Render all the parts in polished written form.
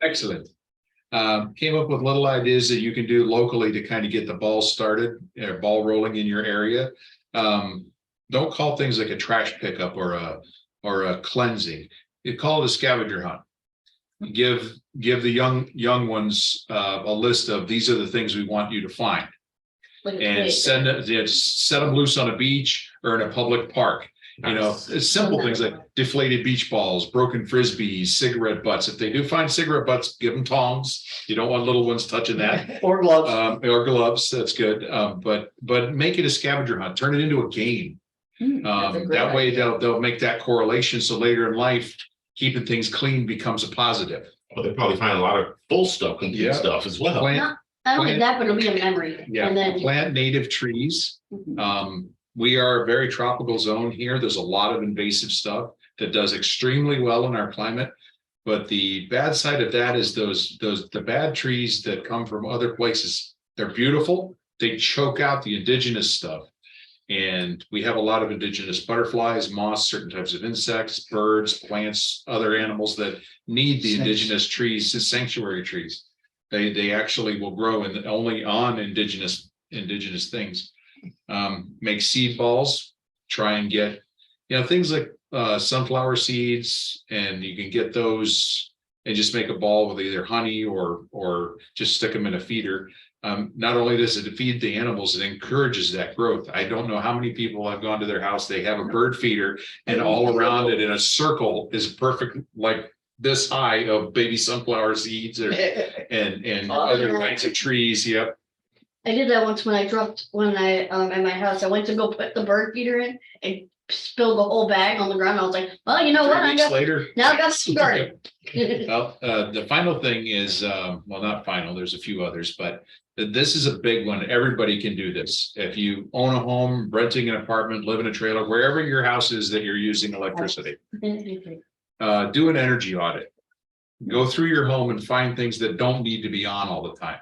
Excellent. Came up with little ideas that you can do locally to kind of get the ball started, ball rolling in your area. Don't call things like a trash pickup or a cleansing. You call it a scavenger hunt. Give the young ones a list of these are the things we want you to find, and set them loose on a beach or in a public park. You know, it's simple things like deflated beach balls, broken frisbees, cigarette butts. If they do find cigarette butts, give them tongs. You don't want little ones touching that. Or gloves. Or gloves. That's good. But make it a scavenger hunt. Turn it into a game. That way they'll make that correlation. So later in life, keeping things clean becomes a positive. Well, they probably find a lot of full stuff, complete stuff as well. Plant, Not only that, but it'll be a memory. yeah, And then. plant native trees. Mhm. We are a very tropical zone here. There's a lot of invasive stuff that does extremely well in our climate. But the bad side of that is the bad trees that come from other places. They're beautiful. They choke out the indigenous stuff. And we have a lot of indigenous butterflies, moths, certain types of insects, birds, plants, other animals that need the indigenous trees, the sanctuary trees. They actually will grow only on indigenous things. Make seed balls, try and get, things like sunflower seeds, and you can get those and just make a ball with either honey or just stick them in a feeder. Not only does it feed the animals, it encourages that growth. I don't know how many people have gone to their house, they have a bird feeder, and all around it in a circle is perfect, like this high of baby sunflower seeds and other kinds of trees. Yep. I did that once when I at my house, I went to go put the bird feeder in and spilled the whole bag on the ground. I was like, well, you know what? 3 weeks later. Now I got some garden. Well, the final thing is, well, not final, there's a few others, but this is a big one. Everybody can do this. If you own a home, renting an apartment, live in a trailer, wherever your house is that you're using electricity, do an energy audit. Go through your home and find things that don't need to be on all the time.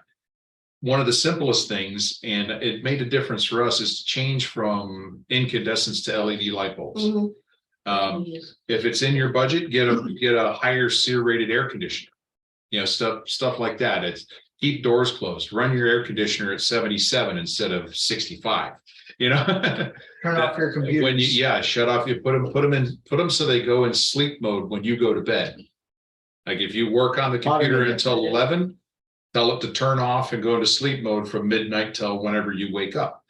One of the simplest things, and it made a difference for us, is to change from incandescents to LED light bulbs. Mhm. If it's in your budget, get a higher SEER rated air conditioner. Stuff like that. It's keep doors closed, run your air conditioner at 77 instead of 65. Turn off your computer. Shut off, you put them so they go in sleep mode when you go to bed. Like if you work on the computer until 11, tell it to turn off and go into sleep mode from midnight till whenever you wake up.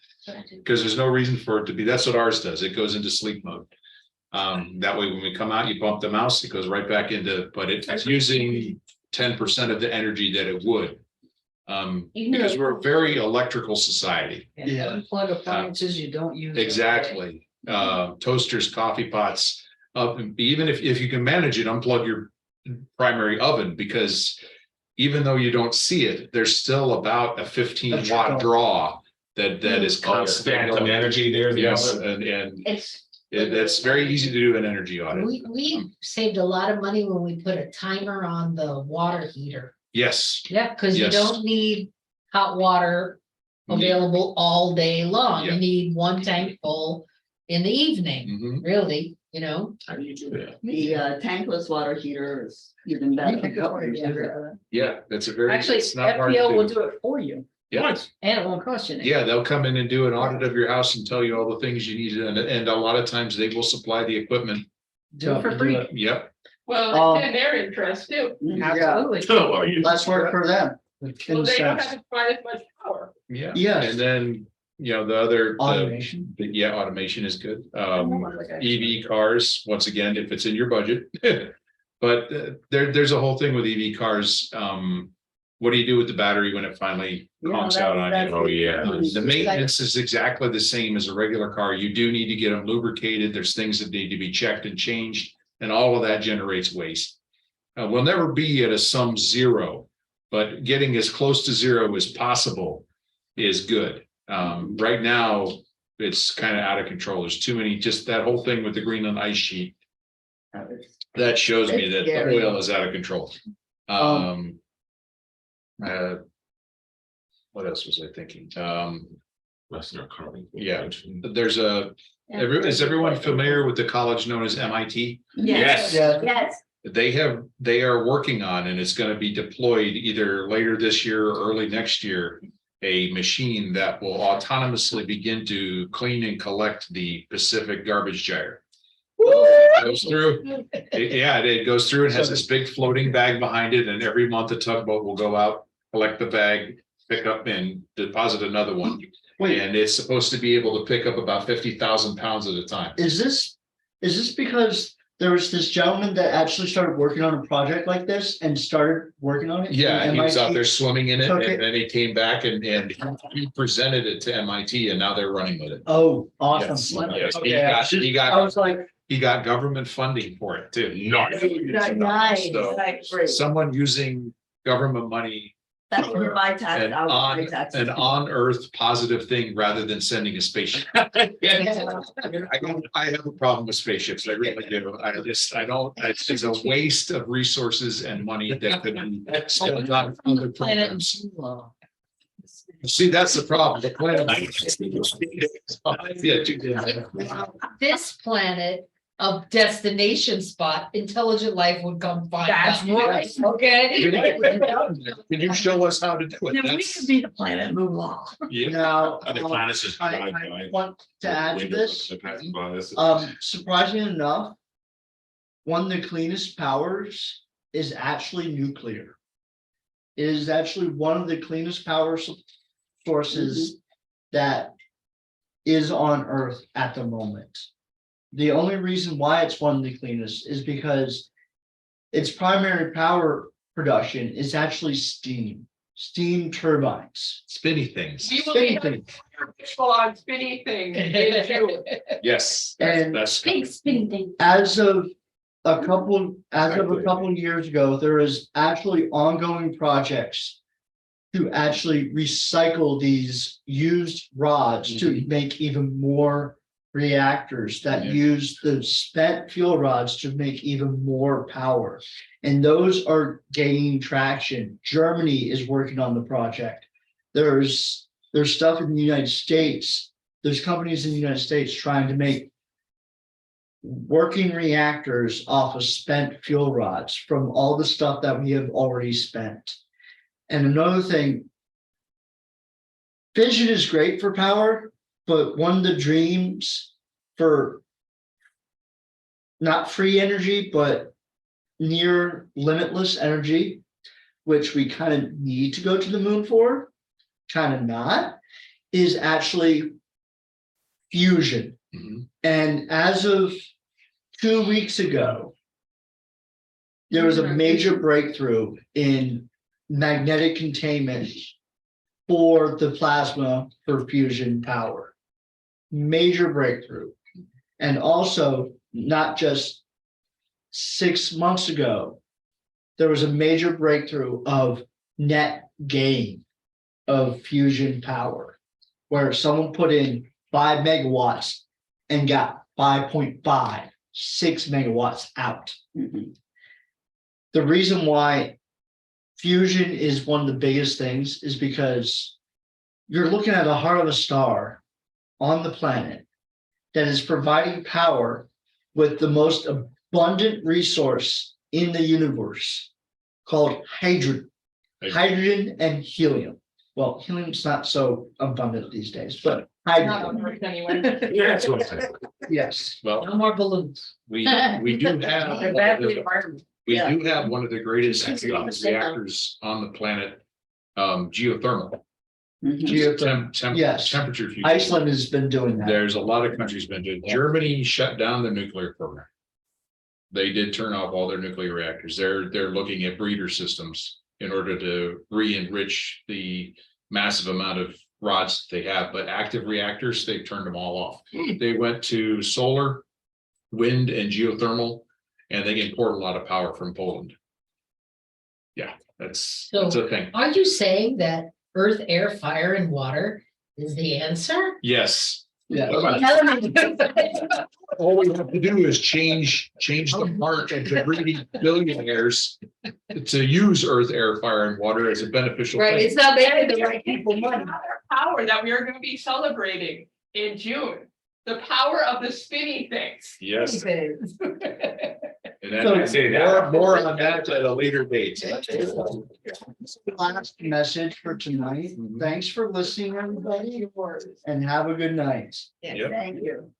Because there's no reason for it to be, that's what ours does. It goes into sleep mode. That way, when we come out, you bump the mouse, it goes right back into, but it's using 10% of the energy that it would. Because we're a very electrical society. Yeah. Unplug appliances you don't use. Exactly. Toasters, coffee pots, even if you can manage it, unplug your primary oven, because even though you don't see it, there's still about a 15-watt draw that is constant. Some energy there. Yes, and it's very easy to do an energy audit. We saved a lot of money when we put a timer on the water heater. Yes, Yeah, because you Yes. don't need hot water available all day long. Yeah. You need one tank full in the evening, mhm. really, How do you do that? The tankless water heater is even better. Yeah, that's a very. Actually, it's not hard to FPL will do. do it for you, Yeah, and it won't cost you anything. yeah, they'll come in and do an audit of your house and tell you all the things you need, and a lot of times they will supply the equipment. Do it for free. Yep. Well, it's in their interest too. Yeah, absolutely. Oh, are you? less work for them. Well, they don't have to provide as much power. Yeah. Yes. And then, the other. Automation. Automation is good. EV cars, once again, if it's in your budget. But there's a whole thing with EV cars. What do you do with the battery when it finally conks out on you? Oh, yeah. The maintenance is exactly the same as a regular car. You do need to get them lubricated. There's things that need to be checked and changed, and all of that generates waste. We'll never be at a sum zero, but getting as close to zero as possible is good. Right now, it's kind of out of control. There's too many, just that whole thing with the Greenland ice sheet. That shows me It's that the scary. oil is out of control. What else was I thinking? Less than our carbon. Yeah. There's is everyone familiar with the college known as MIT? Yes. Yeah. Yes. they are working on, and it's gonna be deployed either later this year or early next year. A machine that will autonomously begin to clean and collect the Pacific garbage gyre. It goes through, it goes through and has this big floating bag behind it, and every month the tugboat will go out, collect the bag, pick up and deposit another one. Wait, And it's supposed to be able to pick up about 50,000 pounds at a time. is this because there was this gentleman that actually started working on a project like this and started working on it? Yeah, and he was out MIT? there swimming in it, Okay. and then he came back and he presented it to MIT, and now they're running with it. Oh, Yes, awesome. yes, Okay. I was like, he got government funding for it too. Nice. Nice. So, Great. someone using government money, That's for my tax. an my tax. on-earth positive thing rather than sending a spaceship. I have a problem with spaceships, I really do. It's a waste of resources and money that could be spent on other Planet programs. Moolah. See, that's the problem. The planet. Yeah, This planet of destination spot, intelligent life would come find That's us. right. Okay. Can you show us how to do it? Then we That's- could be the planet Moolah. Yeah. now, And the planets just drive I by. want to add to this. This. Surprisingly enough, one of the cleanest powers is actually nuclear. It is actually one of the cleanest sources that is on Earth at the moment. The only reason why it's one of the cleanest is because its primary power production is actually steam turbines. Spinny things. We will be Spinning things. full on spinny thing in June. Yes. And That's. Big spinning thing. As of a couple years ago, there is actually ongoing projects to actually recycle these used rods to make even more reactors that Yeah. use the spent fuel rods to make even more power. And those are gaining traction. Germany is working on the project. There's stuff in the United States. There's companies in the United States trying to make working reactors off of spent fuel rods from all the stuff that we have already spent. And another thing, fission is great for power, but one of the dreams for not free energy, but near limitless energy, which we kind of need to go to the moon for, kind of not, is actually fusion. Mhm. And as of 2 weeks ago, there was a major breakthrough in magnetic containment for the plasma for fusion power. Major breakthrough. And also, not just 6 months ago, there was a major breakthrough of net gain of fusion power, where someone put in 5 megawatts and got 5.5, 6 megawatts out. The reason why fusion is one of the biggest things is because you're looking at the heart of a star on the planet that is providing power with the most abundant resource in the universe called hydrogen. Hydrogen and helium. Well, helium's not so abundant these days, but Not hydrogen, on Earth anyway. Yeah, that's what I'm saying. yes. Well, No more balloons. we do have. They're bad for the environment. We Yeah. do have one of the greatest reactors on the planet, geothermal. Geothermal. Yes. Temperature. fusion. Iceland has been doing that. There's a lot of countries been doing, Germany shut down the nuclear program. They did turn off all their nuclear reactors. They're looking at breeder systems in order to re-enrich the massive amount of rods they have, but active reactors, they've turned them all off. They went to solar, wind and geothermal, and they import a lot of power from Poland. Yeah, that's a thing. Are you saying that earth, air, fire, and water is the answer? Yes. Yeah. All we have to do is change the heart of the greedy billionaires to use earth, air, fire, and water as a beneficial Right, thing. it's not making the right people money. Another power that we are going to be celebrating in June, the power of the spinny things. Yes. And then I say more on that at a later date. Last message for tonight. Thanks for listening, everybody, and have a good night. Yep. Thank you.